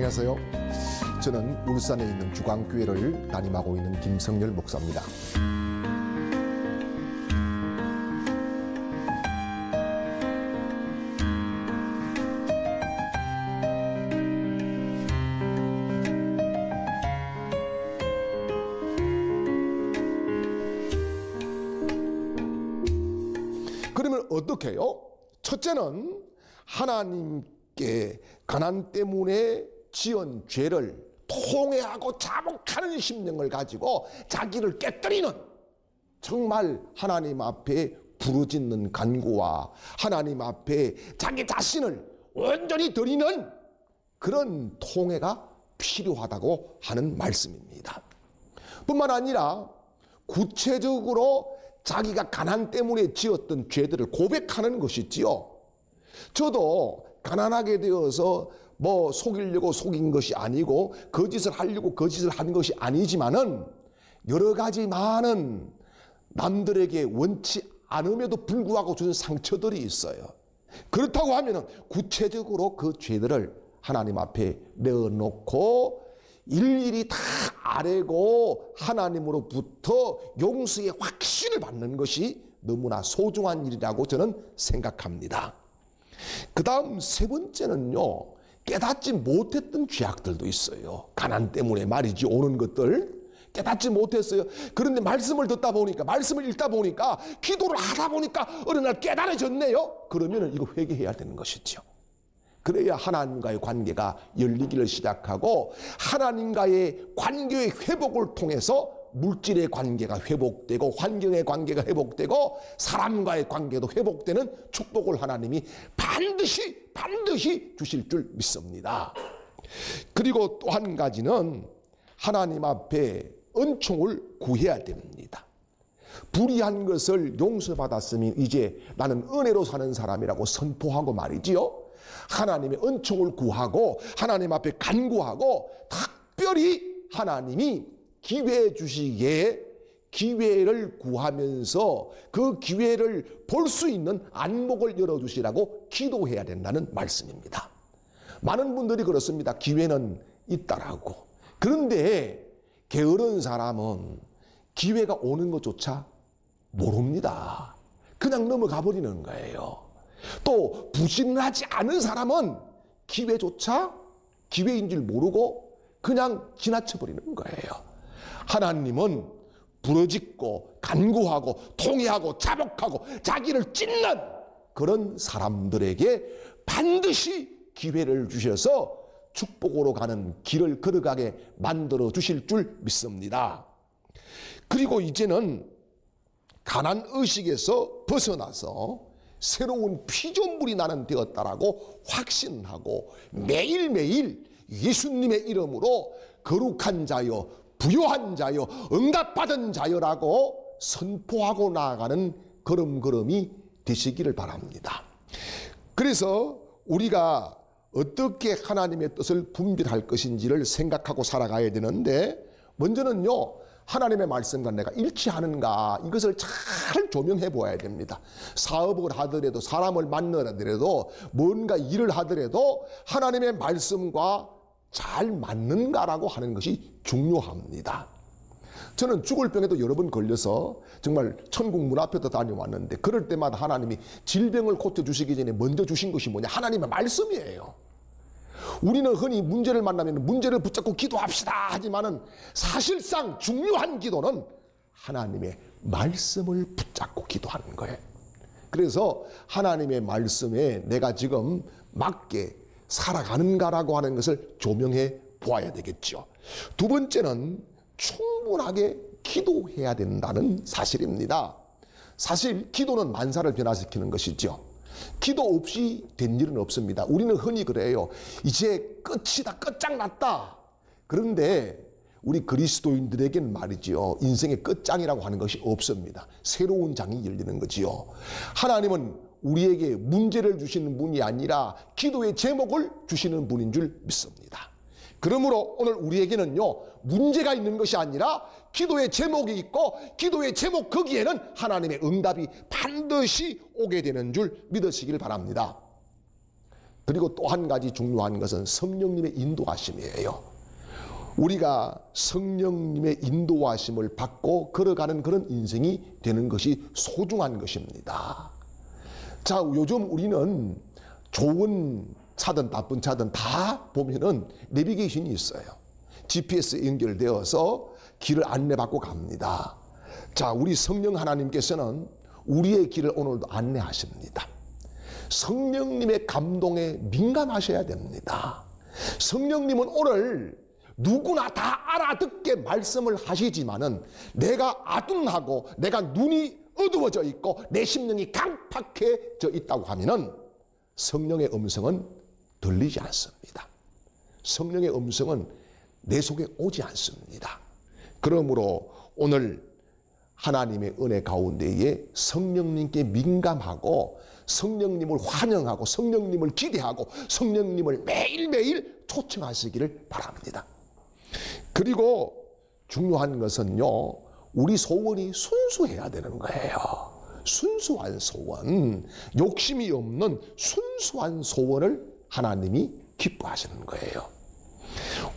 안녕하세요. 저는 울산에 있는 주광교회를 담임하고 있는 김성열 목사입니다. 그러면 어떻게 해요? 첫째는 하나님께 가난 때문에 지은 죄를 통회하고 자복하는 심령을 가지고 자기를 깨뜨리는, 정말 하나님 앞에 부르짖는 간구와 하나님 앞에 자기 자신을 온전히 드리는 그런 통회가 필요하다고 하는 말씀입니다. 뿐만 아니라 구체적으로 자기가 가난 때문에 지었던 죄들을 고백하는 것이지요. 저도 가난하게 되어서 속이려고 속인 것이 아니고 거짓을 하려고 거짓을 한 것이 아니지만은 여러 가지 많은 남들에게 원치 않음에도 불구하고 준 상처들이 있어요. 그렇다고 하면은 구체적으로 그 죄들을 하나님 앞에 내어놓고 일일이 다 아뢰고 하나님으로부터 용서의 확신을 받는 것이 너무나 소중한 일이라고 저는 생각합니다. 그 다음 세 번째는요, 깨닫지 못했던 죄악들도 있어요. 가난 때문에 말이지 오는 것들 깨닫지 못했어요. 그런데 말씀을 듣다 보니까, 말씀을 읽다 보니까, 기도를 하다 보니까 어느 날 깨달아졌네요. 그러면 이거 회개해야 되는 것이죠. 그래야 하나님과의 관계가 열리기를 시작하고 하나님과의 관계의 회복을 통해서 물질의 관계가 회복되고 환경의 관계가 회복되고 사람과의 관계도 회복되는 축복을 하나님이 반드시 주실 줄 믿습니다. 그리고 또 한 가지는 하나님 앞에 은총을 구해야 됩니다. 불의한 것을 용서받았으니 이제 나는 은혜로 사는 사람이라고 선포하고 말이지요. 하나님의 은총을 구하고 하나님 앞에 간구하고 특별히 하나님이 기회 주시기에 기회를 구하면서 그 기회를 볼 수 있는 안목을 열어주시라고 기도해야 된다는 말씀입니다. 많은 분들이 그렇습니다. 기회는 있다라고. 그런데 게으른 사람은 기회가 오는 것조차 모릅니다. 그냥 넘어가 버리는 거예요. 또 부진하지 않은 사람은 기회조차 기회인 줄 모르고 그냥 지나쳐 버리는 거예요. 하나님은 부르짖고 간구하고 통회하고 자복하고 자기를 찢는 그런 사람들에게 반드시 기회를 주셔서 축복으로 가는 길을 걸어가게 만들어 주실 줄 믿습니다. 그리고 이제는 가난 의식에서 벗어나서 새로운 피조물이 나는 되었다라고 확신하고 매일매일 예수님의 이름으로 거룩한 자여, 부요한 자여, 응답받은 자여라고 선포하고 나아가는 걸음걸음이 되시기를 바랍니다. 그래서 우리가 어떻게 하나님의 뜻을 분별할 것인지를 생각하고 살아가야 되는데, 먼저는요, 하나님의 말씀과 내가 일치하는가, 이것을 잘 조명해 보아야 됩니다. 사업을 하더라도, 사람을 만나더라도, 뭔가 일을 하더라도 하나님의 말씀과 잘 맞는가라고 하는 것이 중요합니다. 저는 죽을 병에도 여러 번 걸려서 정말 천국 문 앞에도 다녀왔는데, 그럴 때마다 하나님이 질병을 고쳐주시기 전에 먼저 주신 것이 뭐냐? 하나님의 말씀이에요. 우리는 흔히 문제를 만나면 문제를 붙잡고 기도합시다 하지만은 사실상 중요한 기도는 하나님의 말씀을 붙잡고 기도하는 거예요. 그래서 하나님의 말씀에 내가 지금 맞게 살아가는가라고 하는 것을 조명해 보아야 되겠죠. 두 번째는 충분하게 기도해야 된다는 사실입니다. 사실 기도는 만사를 변화시키는 것이죠. 기도 없이 된 일은 없습니다. 우리는 흔히 그래요. 이제 끝이다, 끝장났다. 그런데 우리 그리스도인들에게는 말이지요, 인생의 끝장이라고 하는 것이 없습니다. 새로운 장이 열리는 거지요. 하나님은 우리에게 문제를 주시는 분이 아니라 기도의 제목을 주시는 분인 줄 믿습니다. 그러므로 오늘 우리에게는요, 문제가 있는 것이 아니라 기도의 제목이 있고, 기도의 제목 거기에는 하나님의 응답이 반드시 오게 되는 줄 믿으시길 바랍니다. 그리고 또 한 가지 중요한 것은 성령님의 인도하심이에요. 우리가 성령님의 인도하심을 받고 걸어가는 그런 인생이 되는 것이 소중한 것입니다. 자, 요즘 우리는 좋은 차든 나쁜 차든 다 보면은 내비게이션이 있어요. GPS 연결되어서 길을 안내받고 갑니다. 자, 우리 성령 하나님께서는 우리의 길을 오늘도 안내하십니다. 성령님의 감동에 민감하셔야 됩니다. 성령님은 오늘 누구나 다 알아듣게 말씀을 하시지만은 내가 아둔하고 내가 눈이 어두워져 있고 내 심령이 강팍해져 있다고 하면은 성령의 음성은 들리지 않습니다. 성령의 음성은 내 속에 오지 않습니다. 그러므로 오늘 하나님의 은혜 가운데에 성령님께 민감하고 성령님을 환영하고 성령님을 기대하고 성령님을 매일매일 초청하시기를 바랍니다. 그리고 중요한 것은요, 우리 소원이 순수해야 되는 거예요. 순수한 소원, 욕심이 없는 순수한 소원을 하나님이 기뻐하시는 거예요.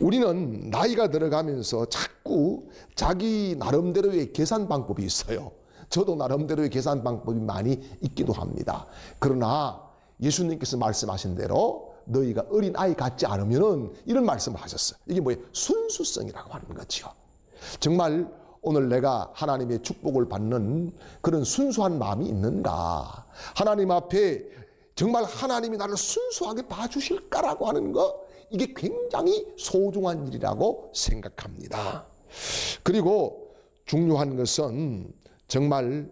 우리는 나이가 들어가면서 자꾸 자기 나름대로의 계산 방법이 있어요. 저도 나름대로의 계산 방법이 많이 있기도 합니다. 그러나 예수님께서 말씀하신 대로 너희가 어린아이 같지 않으면은 이런 말씀을 하셨어요. 이게 뭐예요? 순수성이라고 하는 거죠. 정말 오늘 내가 하나님의 축복을 받는 그런 순수한 마음이 있는가? 하나님 앞에 정말 하나님이 나를 순수하게 봐주실까라고 하는 거, 이게 굉장히 소중한 일이라고 생각합니다. 그리고 중요한 것은 정말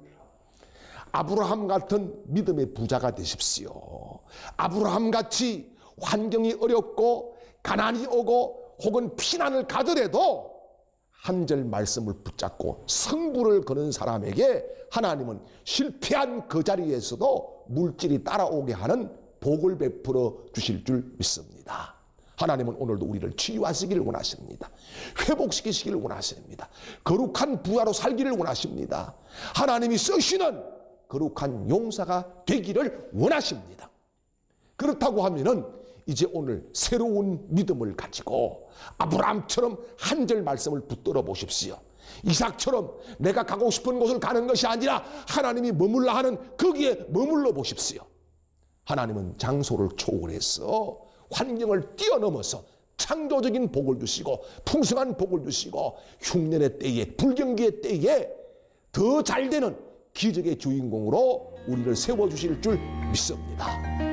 아브라함 같은 믿음의 부자가 되십시오. 아브라함 같이 환경이 어렵고 가난이 오고 혹은 피난을 가더라도 한 절 말씀을 붙잡고 승부를 거는 사람에게 하나님은 실패한 그 자리에서도 물질이 따라오게 하는 복을 베풀어 주실 줄 믿습니다. 하나님은 오늘도 우리를 치유하시기를 원하십니다. 회복시키시기를 원하십니다. 거룩한 부하로 살기를 원하십니다. 하나님이 쓰시는 거룩한 용사가 되기를 원하십니다. 그렇다고 하면은 이제 오늘 새로운 믿음을 가지고 아브라함처럼 한 절 말씀을 붙들어 보십시오. 이삭처럼 내가 가고 싶은 곳을 가는 것이 아니라 하나님이 머물라 하는 거기에 머물러 보십시오. 하나님은 장소를 초월해서 환경을 뛰어넘어서 창조적인 복을 주시고 풍성한 복을 주시고 흉년의 때에 불경기의 때에 더 잘되는 기적의 주인공으로 우리를 세워주실 줄 믿습니다.